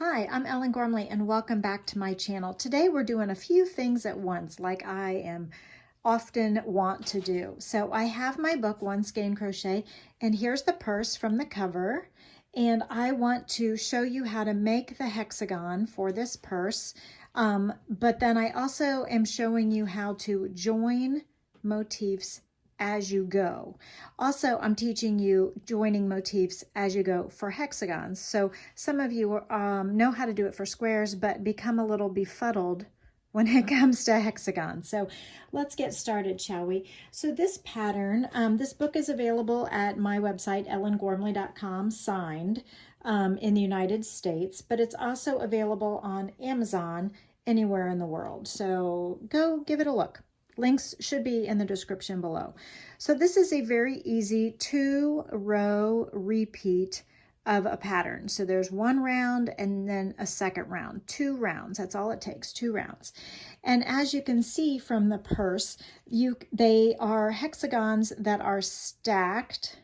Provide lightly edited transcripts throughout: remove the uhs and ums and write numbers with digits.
Hi, I'm Ellen Gormley and welcome back to my channel. Today we're doing a few things at once like I am often want to do. So I have my book, One Skein Crochet, and here's the purse from the cover. And I want to show you how to make the hexagon for this purse. But then I also am showing you how to join motifs as you go. Also, I'm teaching you joining motifs as you go for hexagons. So some of you know how to do it for squares, but become a little befuddled when it comes to hexagons. So let's get started, shall we? So this pattern, this book is available at my website, ellengormley.com, signed in the United States, but it's also available on Amazon anywhere in the world. So go give it a look. Links should be in the description below. So this is a very easy 2-row repeat of a pattern. So there's one round and then a second round, 2 rounds. That's all it takes, 2 rounds. And as you can see from the purse, they are hexagons that are stacked.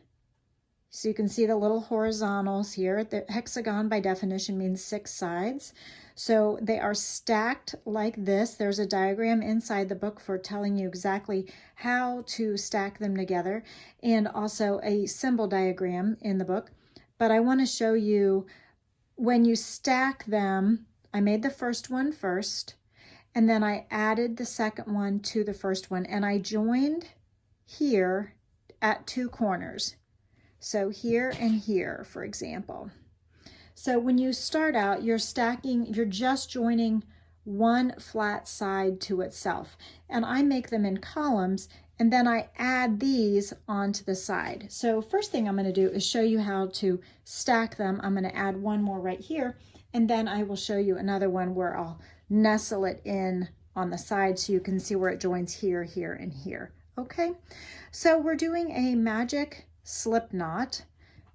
So you can see the little horizontals here. The hexagon by definition means 6 sides. So they are stacked like this. There's a diagram inside the book for telling you exactly how to stack them together, and also a symbol diagram in the book. But I want to show you when you stack them. I made the first one first, and then I added the second one to the first one, and I joined here at 2 corners. So here and here, for example. So when you start out, you're just joining one flat side to itself. And I make them in columns, and then I add these onto the side. So first thing I'm going to do is show you how to stack them. I'm going to add one more right here, and then I will show you another one where I'll nestle it in on the side so you can see where it joins here, here, and here. Okay, so we're doing a magic slip knot,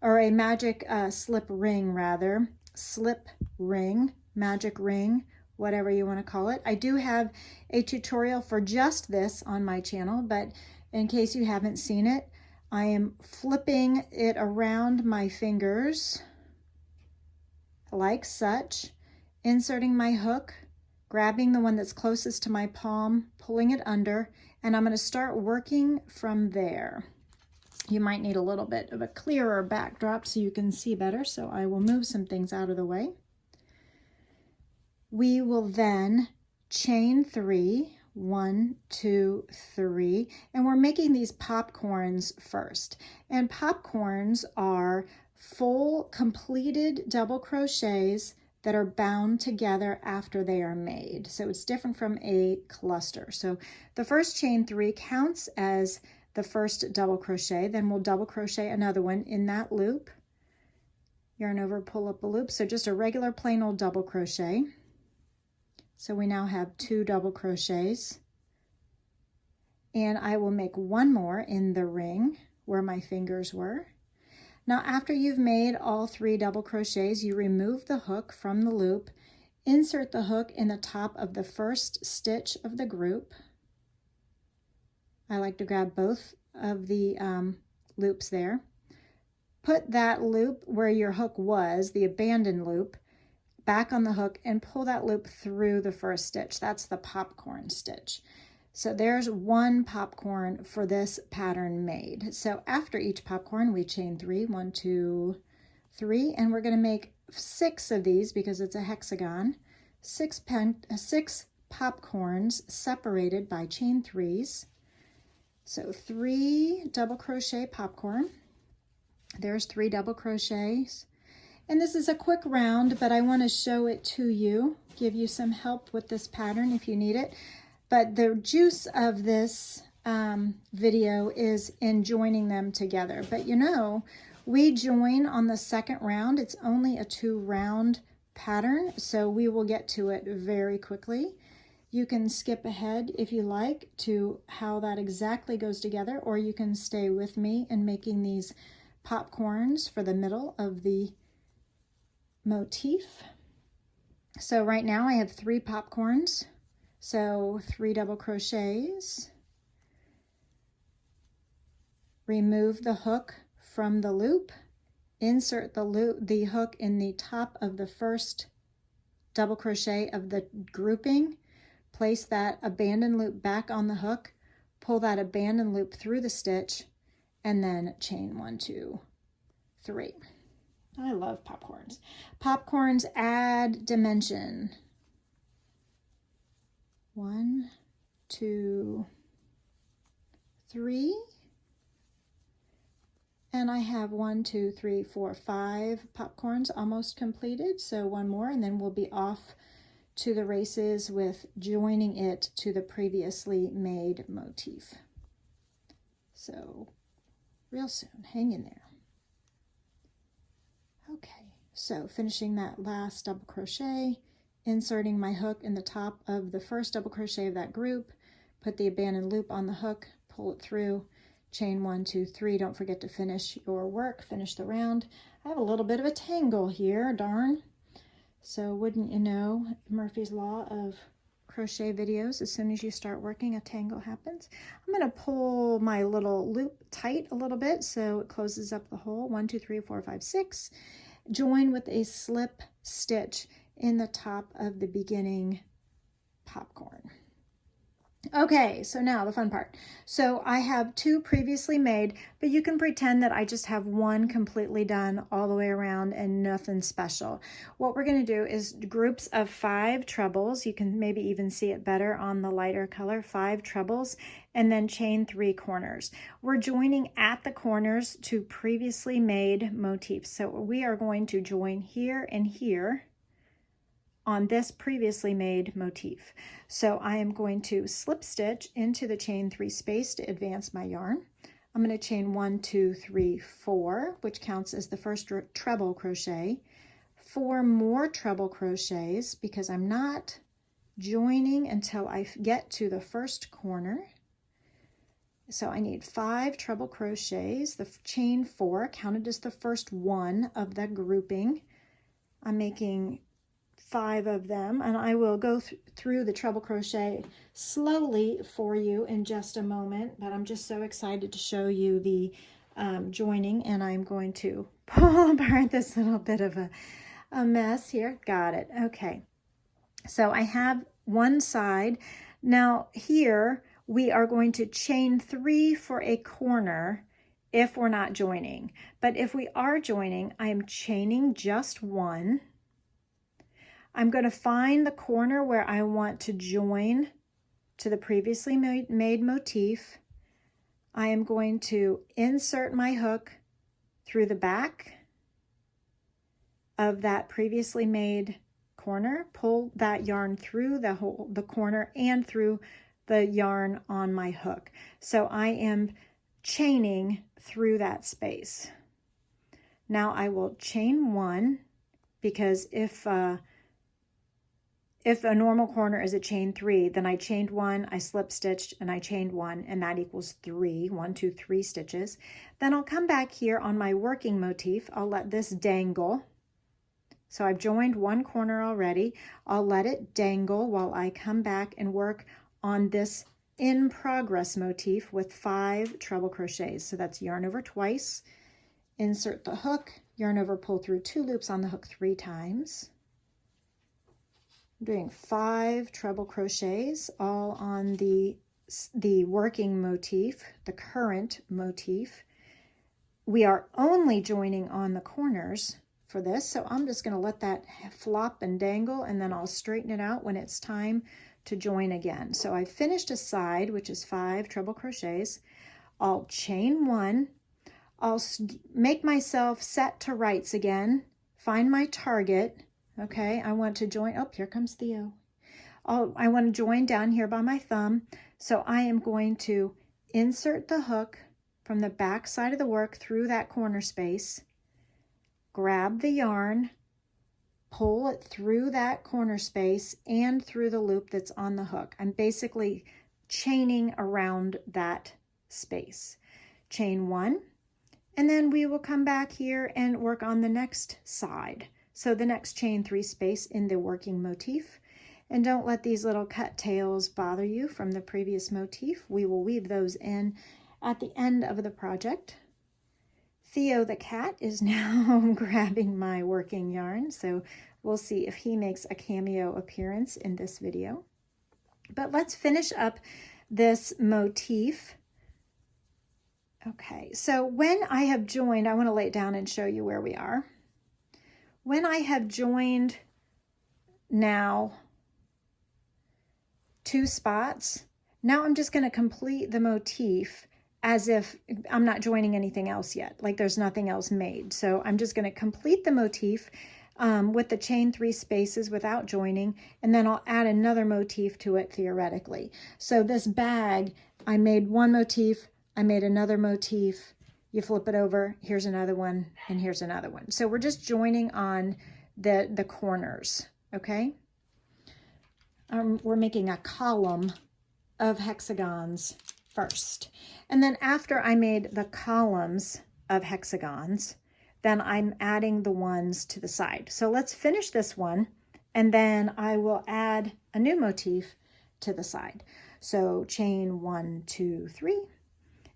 or a magic slip ring rather, slip ring, magic ring, whatever you want to call it. I do have a tutorial for just this on my channel, but in case you haven't seen it, I am flipping it around my fingers like such, inserting my hook, grabbing the one that's closest to my palm, pulling it under, and I'm going to start working from there. You might need a little bit of a clearer backdrop so you can see better, so I will move some things out of the way. We will then chain 3, 1, 2, 3, and we're making these popcorns first. And popcorns are full completed double crochets that are bound together after they are made. So it's different from a cluster. So the first chain 3 counts as the first double crochet, then we'll double crochet another one in that loop, yarn over, pull up a loop, so just a regular plain old double crochet. So we now have 2 double crochets, and I will make one more in the ring where my fingers were. Now after you've made all 3 double crochets, you remove the hook from the loop, insert the hook in the top of the first stitch of the group. I like to grab both of the loops there. Put that loop where your hook was, the abandoned loop, back on the hook and pull that loop through the first stitch. That's the popcorn stitch. So there's one popcorn for this pattern made. So after each popcorn, we chain 3, 1, 2, 3, and we're going to make 6 of these because it's a hexagon. 6 popcorns separated by chain 3s. So 3 double crochet popcorn. There's 3 double crochets. And this is a quick round, but I want to show it to you, give you some help with this pattern if you need it. But the juice of this video is in joining them together. But you know, we join on the second round. It's only a 2-round pattern, so we will get to it very quickly. You can skip ahead if you like to how that exactly goes together, or you can stay with me in making these popcorns for the middle of the motif. So right now I have 3 popcorns, so 3 double crochets. Remove the hook from the loop, insert the hook in the top of the first double crochet of the grouping, place that abandoned loop back on the hook, pull that abandoned loop through the stitch, and then chain 1, 2, 3. I love popcorns. Popcorns add dimension. 1, 2, 3. And I have 1, 2, 3, 4, 5 popcorns almost completed. So one more, and then we'll be off to the races with joining it to the previously made motif. So real soon, hang in there. Okay, so finishing that last double crochet, inserting my hook in the top of the first double crochet of that group, put the abandoned loop on the hook, pull it through, chain 1, 2, 3. Don't forget to finish your work, finish the round. I have a little bit of a tangle here, darn. So wouldn't you know, Murphy's Law of crochet videos, as soon as you start working, a tangle happens. I'm going to pull my little loop tight a little bit so it closes up the hole. 1, 2, 3, 4, 5, 6. Join with a slip stitch in the top of the beginning popcorn. Okay, so now the fun part. So I have 2 previously made, but you can pretend that I just have 1 completely done all the way around and nothing special. What we're going to do is groups of 5 trebles. You can maybe even see it better on the lighter color, 5 trebles, and then chain 3 corners. We're joining at the corners to previously made motifs. So we are going to join here and here on this previously made motif. So I am going to slip stitch into the chain 3 space to advance my yarn. I'm going to chain 1, 2, 3, 4, which counts as the first treble crochet. 4 more treble crochets because I'm not joining until I get to the first corner. So I need 5 treble crochets. The chain 4 counted as the first one of the grouping. I'm making 5 of them, and I will go through the treble crochet slowly for you in just a moment, but I'm just so excited to show you the joining, and I'm going to pull apart this little bit of a mess here. Got it. Okay, so I have one side. Now here we are going to chain 3 for a corner if we're not joining, but if we are joining, I am chaining just 1. I'm going to find the corner where I want to join to the previously made motif. I am going to insert my hook through the back of that previously made corner, pull that yarn through the corner and through the yarn on my hook. So I am chaining through that space. Now I will chain 1 because if a normal corner is a chain 3, then I chained 1, I slip stitched, and I chained 1, and that equals 3, 1, 2, 3 stitches. Then I'll come back here on my working motif. I'll let this dangle. So I've joined 1 corner already. I'll let it dangle while I come back and work on this in progress motif with 5 treble crochets. So that's yarn over twice, insert the hook, yarn over, pull through 2 loops on the hook 3 times. I'm doing 5 treble crochets all on the working motif, the current motif. We are only joining on the corners for this, so I'm just going to let that flop and dangle, and then I'll straighten it out when it's time to join again. So I finished a side, which is 5 treble crochets. I'll chain 1. I'll make myself set to rights again, find my target. Okay, I want to join, oh, here comes Theo. I want to join down here by my thumb. So I am going to insert the hook from the back side of the work through that corner space, grab the yarn, pull it through that corner space and through the loop that's on the hook. I'm basically chaining around that space. Chain 1, and then we will come back here and work on the next side. So the next chain 3 space in the working motif. And don't let these little cut tails bother you from the previous motif. We will weave those in at the end of the project. Theo the cat is now grabbing my working yarn, so We'll see if he makes a cameo appearance in this video. But let's finish up this motif. Okay, so when I have joined, I want to lay it down and show you where we are. When I have joined now 2 spots, now I'm just going to complete the motif as if I'm not joining anything else yet, like there's nothing else made. So I'm just going to complete the motif with the chain 3 spaces without joining, and then I'll add another motif to it theoretically. So this bag, I made one motif, I made another motif, you flip it over, here's another one, and here's another one. So we're just joining on the corners, okay? We're making a column of hexagons first. And then after I made the columns of hexagons, then I'm adding the ones to the side. So let's finish this one, and then I will add a new motif to the side. So chain 1, 2, 3,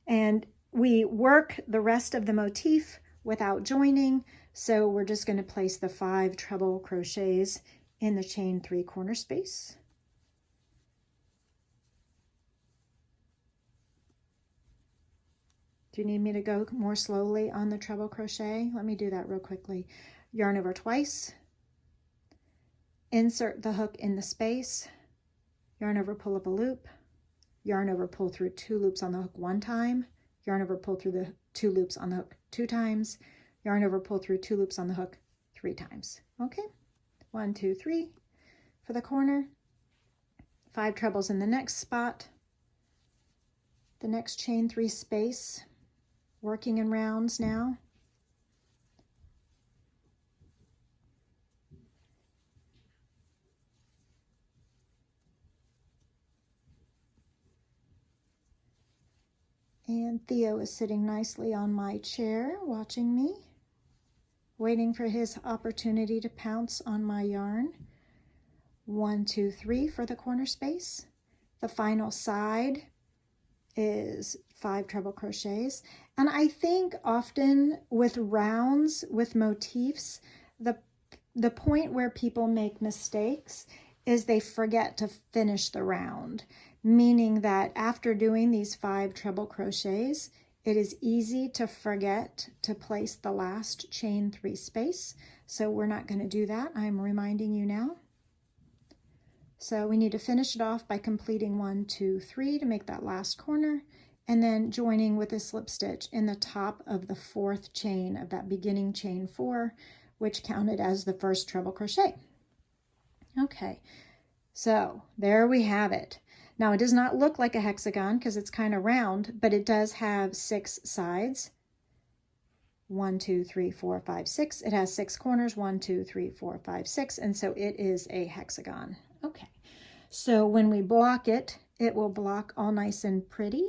and we work the rest of the motif without joining. So we're just going to place the 5 treble crochets in the chain 3 corner space. Do you need me to go more slowly on the treble crochet? Let me do that real quickly. Yarn over twice, insert the hook in the space, yarn over, pull up a loop, yarn over, pull through 2 loops on the hook 1 time, yarn over, pull through the 2 loops on the hook 2 times, yarn over, pull through 2 loops on the hook 3 times. Okay, 1, 2, 3 for the corner, 5 trebles in the next spot, the next chain 3 space, working in rounds now. And Theo is sitting nicely on my chair watching me, waiting for his opportunity to pounce on my yarn. 1, 2, 3 for the corner space. The final side is 5 treble crochets. And I think often with rounds, with motifs, the point where people make mistakes is they forget to finish the round, meaning that after doing these 5 treble crochets, it is easy to forget to place the last chain 3 space. So we're not going to do that. I'm reminding you now. So we need to finish it off by completing 1, 2, 3 to make that last corner, and then joining with a slip stitch in the top of the 4th chain of that beginning chain 4, which counted as the first treble crochet. Okay, so there we have it. Now it does not look like a hexagon because it's kind of round, but it does have 6 sides. 1, 2, 3, 4, 5, 6. It has 6 corners, 1, 2, 3, 4, 5, 6, and so it is a hexagon. Okay, so when we block it, it will block all nice and pretty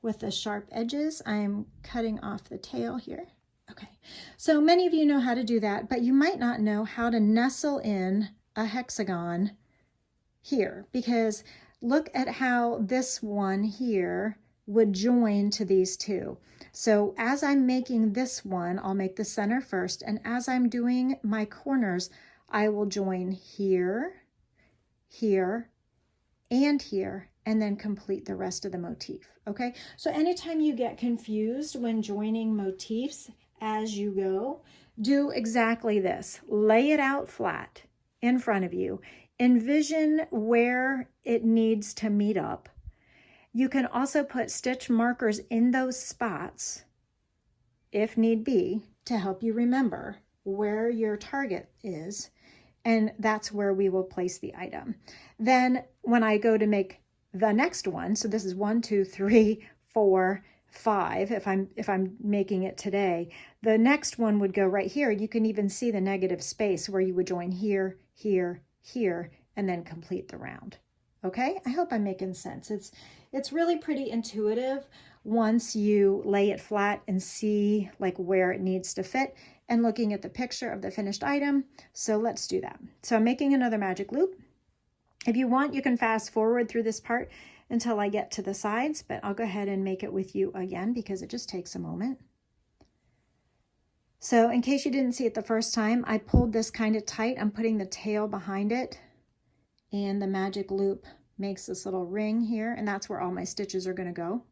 with the sharp edges. I'm cutting off the tail here. Okay, so many of you know how to do that, but you might not know how to nestle in a hexagon here, because look at how this one here would join to these 2. So as I'm making this one, I'll make the center first, and as I'm doing my corners, I will join here, here, and here, and then complete the rest of the motif, okay? So anytime you get confused when joining motifs as you go, do exactly this. Lay it out flat in front of you. Envision where it needs to meet up. You can also put stitch markers in those spots, if need be, to help you remember where your target is, and that's where we will place the item. Then when I go to make the next one, so this is 1, 2, 3, 4, 5, if I'm making it today, the next one would go right here. You can even see the negative space where you would join here, here, here, and then complete the round. Okay, I hope I'm making sense. It's really pretty intuitive once you lay it flat and see like where it needs to fit and looking at the picture of the finished item. So let's do that. So I'm making another magic loop. If you want, you can fast forward through this part until I get to the sides, but I'll go ahead and make it with you again because it just takes a moment. So in case you didn't see it the first time, I pulled this kind of tight. I'm putting the tail behind it, and the magic loop makes this little ring here, and that's where all my stitches are going to go.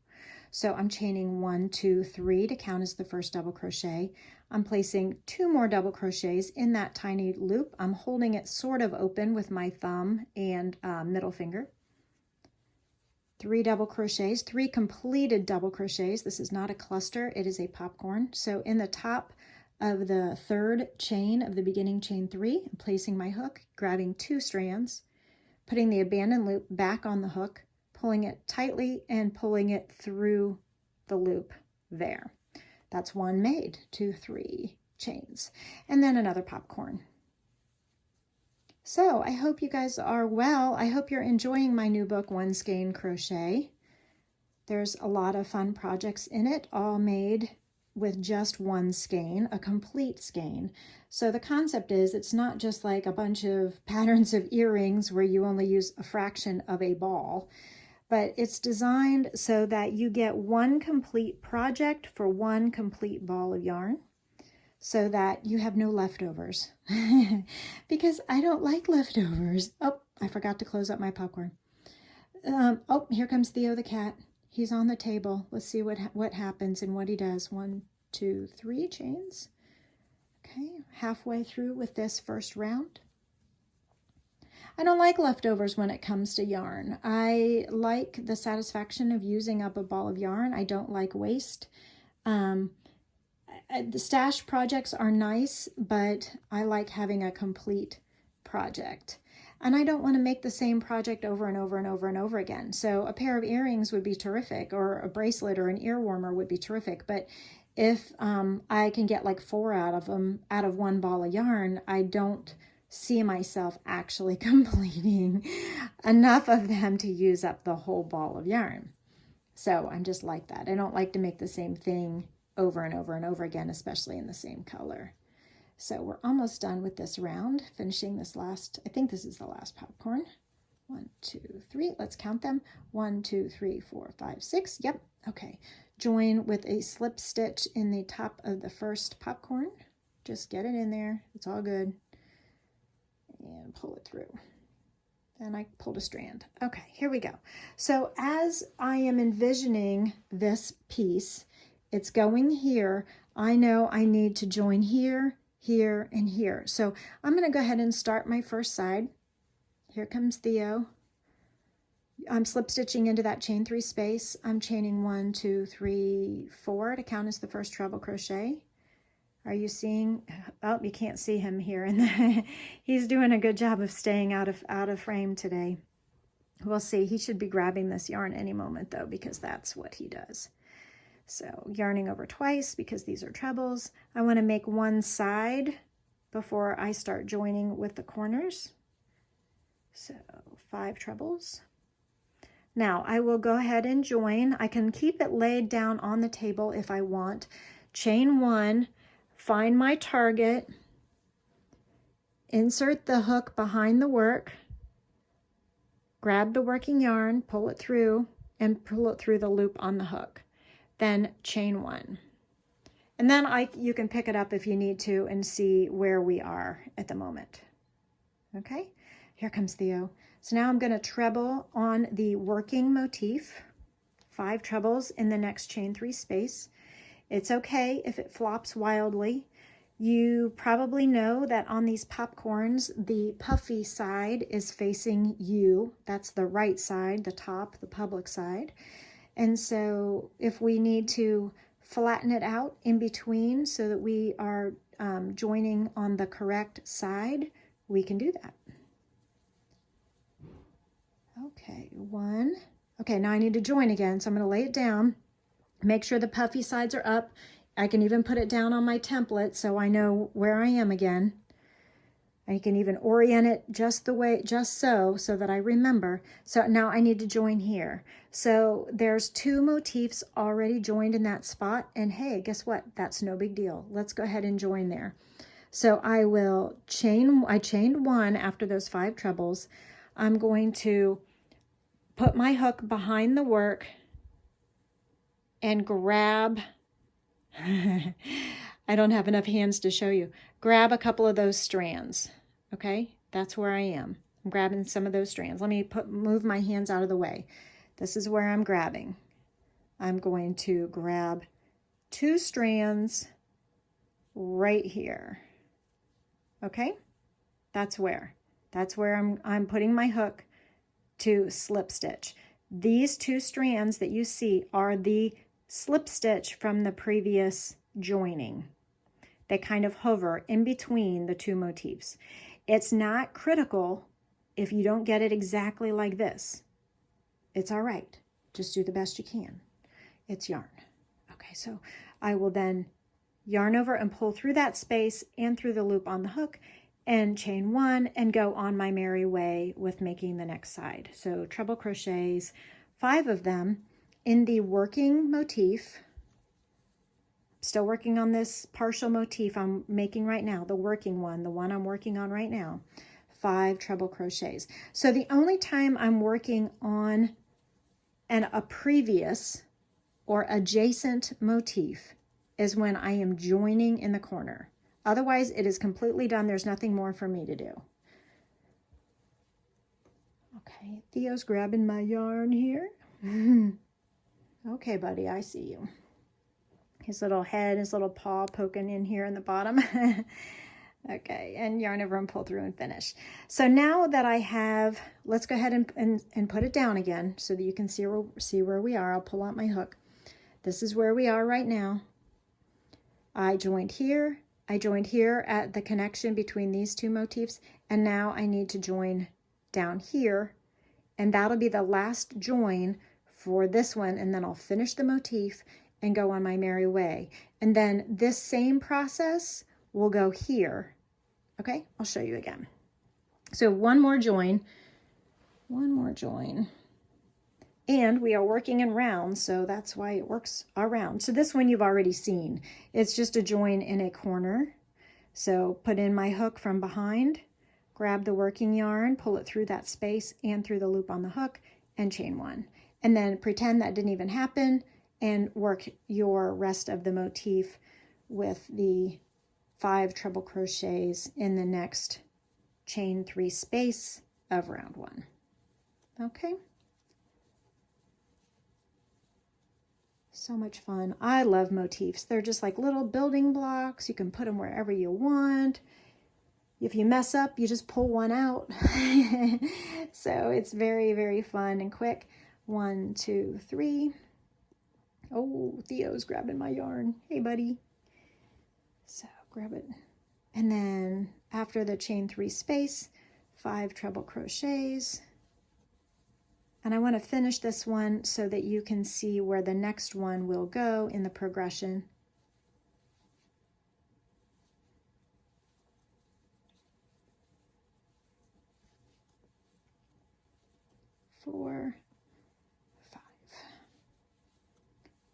So I'm chaining 1, 2, 3 to count as the first double crochet. I'm placing 2 more double crochets in that tiny loop. I'm holding it sort of open with my thumb and middle finger. 3 double crochets, 3 completed double crochets. This is not a cluster, it is a popcorn. So in the top of the 3rd chain of the beginning chain 3, I'm placing my hook, grabbing 2 strands, putting the abandoned loop back on the hook, pulling it tightly and pulling it through the loop there. That's 1 made, 2, 3 chains, and then another popcorn. So I hope you guys are well. I hope you're enjoying my new book, One Skein Crochet. There's a lot of fun projects in it, all made with just 1 skein, a complete skein. So the concept is it's not just like a bunch of patterns of earrings where you only use a fraction of a ball, but it's designed so that you get 1 complete project for 1 complete ball of yarn, so that you have no leftovers. Because I don't like leftovers. Oh, I forgot to close up my popcorn. Oh, here comes Theo the cat. He's on the table. Let's see what happens and what he does. 1, 2, 3 chains. Okay, halfway through with this first round. I don't like leftovers when it comes to yarn. I like the satisfaction of using up a ball of yarn. I don't like waste. The stash projects are nice, but I like having a complete project. And I don't want to make the same project over and over and over and over again. So a pair of earrings would be terrific, or a bracelet or an ear warmer would be terrific. But if I can get like 4 out of them out of 1 ball of yarn, I don't see myself actually completing enough of them to use up the whole ball of yarn. So I'm just like that. I don't like to make the same thing over and over and over again, especially in the same color. So we're almost done with this round, finishing this last, I think this is the last popcorn. 1, 2, 3, let's count them. 1, 2, 3, 4, 5, 6, yep, okay. Join with a slip stitch in the top of the first popcorn. Just get it in there, it's all good. And pull it through. And I pulled a strand. Okay, here we go. So as I am envisioning this piece, it's going here. I know I need to join here, here, and here. So I'm going to go ahead and start my first side. Here comes Theo. I'm slip stitching into that chain 3 space. I'm chaining 1, 2, 3, 4 to count as the first treble crochet. Are you seeing? Oh, you can't see him here. And he's doing a good job of staying out of frame today. We'll see. He should be grabbing this yarn any moment though, because that's what he does. So yarning over twice because these are trebles. I want to make 1 side before I start joining with the corners. So 5 trebles. Now I will go ahead and join. I can keep it laid down on the table if I want. Chain 1. Find my target, insert the hook behind the work, grab the working yarn, pull it through, and pull it through the loop on the hook. Then chain 1. And then you can pick it up if you need to and see where we are at the moment. Okay, here comes Theo. So now I'm going to treble on the working motif, 5 trebles in the next chain 3 space. It's okay if it flops wildly. You probably know that on these popcorns, the puffy side is facing you. That's the right side, the top, the public side. And so if we need to flatten it out in between so that we are joining on the correct side, we can do that. Okay, 1. Okay, now I need to join again, so I'm going to lay it down. Make sure the puffy sides are up. I can even put it down on my template so I know where I am again. I can even orient it just so that I remember. So now I need to join here. So there's 2 motifs already joined in that spot. And hey, guess what? That's no big deal. Let's go ahead and join there. So I chained 1 after those 5 trebles. I'm going to put my hook behind the work and grab, I I don't have enough hands to show you. Grab a couple of those strands, okay? That's where I am. I'm grabbing some of those strands. Let me move my hands out of the way. This is where I'm grabbing. I'm going to grab 2 strands right here, okay? That's where I'm putting my hook to slip stitch. These 2 strands that you see are the slip stitch from the previous joining. They kind of hover in between the 2 motifs. It's not critical if you don't get it exactly like this. It's all right. Just do the best you can. It's yarn. Okay, so I will then yarn over and pull through that space and through the loop on the hook and chain 1 and go on my merry way with making the next side. So treble crochets, 5 of them in the working motif. Still working on this partial motif I'm making right now, the working one, the one I'm working on right now, 5 treble crochets. So the only time I'm working on a previous or adjacent motif is when I am joining in the corner. Otherwise, it is completely done. There's nothing more for me to do. Okay, Theo's grabbing my yarn here. Okay, buddy, I see you. His little head, his little paw poking in here in the bottom. Okay, and yarn over and pull through and finish. So now that I have, let's go ahead and put it down again so that you can see where we are. I'll pull out my hook. This is where we are right now. I joined here at the connection between these 2 motifs, and now I need to join down here, and that'll be the last join for this one, and then I'll finish the motif and go on my merry way. And then this same process will go here. Okay, I'll show you again. So one more join, and we are working in rounds, so that's why it works around. So this one you've already seen. It's just a join in a corner. So put in my hook from behind, grab the working yarn, pull it through that space and through the loop on the hook, and chain 1. And then pretend that didn't even happen and work your rest of the motif with the 5 treble crochets in the next chain 3 space of round 1. Okay. So much fun. I love motifs. They're just like little building blocks. You can put them wherever you want. If you mess up, you just pull one out. So it's very, very fun and quick. 1, 2, 3. Oh, Theo's grabbing my yarn. Hey, buddy. So grab it. And then after the chain 3 space, 5 treble crochets. And I want to finish this one so that you can see where the next one will go in the progression. Four, 5.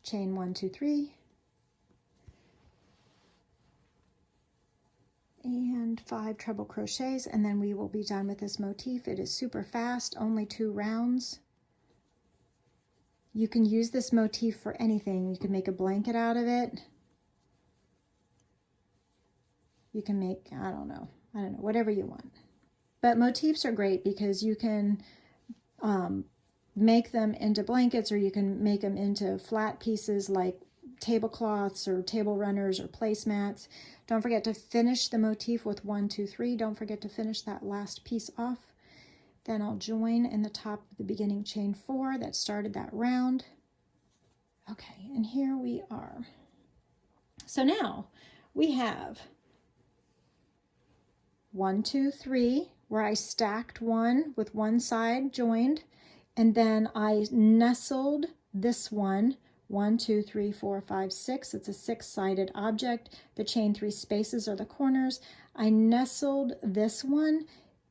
Chain 1, 2, 3. And 5 treble crochets, and then we will be done with this motif. It is super fast, only 2 rounds. You can use this motif for anything. You can make a blanket out of it. You can make, I don't know, whatever you want. But motifs are great because you can make them into blankets, or you can make them into flat pieces like tablecloths or table runners or placemats. Don't forget to finish the motif with 1, 2, 3. Don't forget to finish that last piece off. Then I'll join in the top of the beginning chain 4 that started that round. Okay, and here we are. So now we have 1, 2, 3, where I stacked one with one side joined, and then I nestled this one. 1, 2, 3, 4, 5, 6. It's a 6-sided object. The chain 3 spaces are the corners. I nestled this one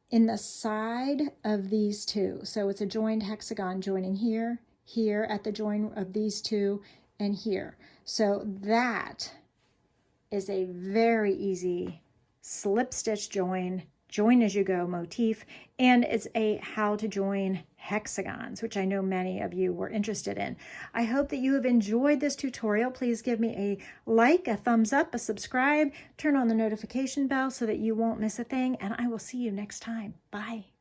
in the side of these 2. So it's a joined hexagon joining here, here at the join of these 2, and here. So that is a very easy slip stitch join join as you go motif, and it's a how to join hexagons, which I know many of you were interested in. I hope that you have enjoyed this tutorial. Please give me a like, a thumbs up, a subscribe, turn on the notification bell so that you won't miss a thing, and I will see you next time. Bye.